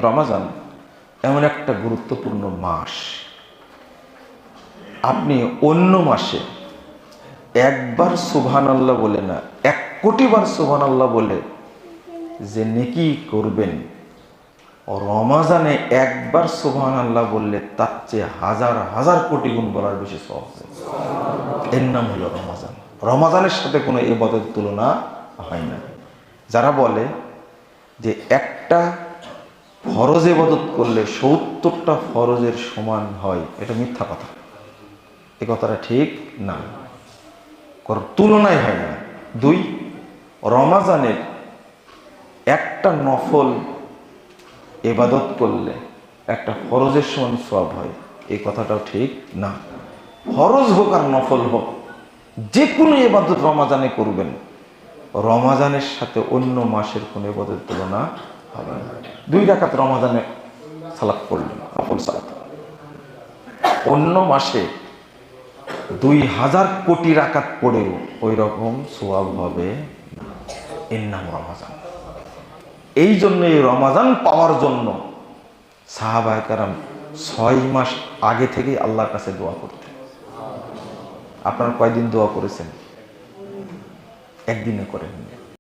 রমাজান এমন একটা গুরুত্বপূর্ণ মাস, আপনি অন্য মাসে একবার সুবহানাল্লাহ বলে না, 1,000,000 বার সুবহানাল্লাহ বলে যে নেকি করবেন, রমাজানে একবার সুবহানাল্লাহ বললে তার চেয়ে হাজার হাজার কোটি গুণ বলার বেশি সওয়াব হবে। এর নাম হলো রমাজান। রমাজানের সাথে কোনো ইবাদত তুলনা হয় না। যারা বলে যে একটা ফরজ ইবাদত করলে 70টা ফরজের সমান হয়, এটা মিথ্যা কথা। এই কথাটা ঠিক না, তুলনায় হয় না। 2, রমাজানের একটা নফল ইবাদত করলে একটা ফরজের সমান সওয়াব হয়, এই কথাটাও ঠিক না। ফরজ হোক আর নফল হোক, যে কোনো ইবাদত রমাজানে করবেন, রমাজানের সাথে অন্য মাসের কোনো ইবাদতের তুলনা হবে না। 2 রাকাত রমাজানে সালাত পড়লেন, নফল সালাত, অন্য মাসে 2000 কোটি রাকাত পড়েও ওই রকম সওয়াব হবে না। এর নাম রমাজান। এই জন্য এই রমাজান পাওয়ার জন্য সাহাবায়ে কেরাম 6 মাস আগে থেকেই আল্লাহর কাছে দোয়া করতেন। আপনারা কয়দিন দোয়া করেছেন? একদিনে করেন।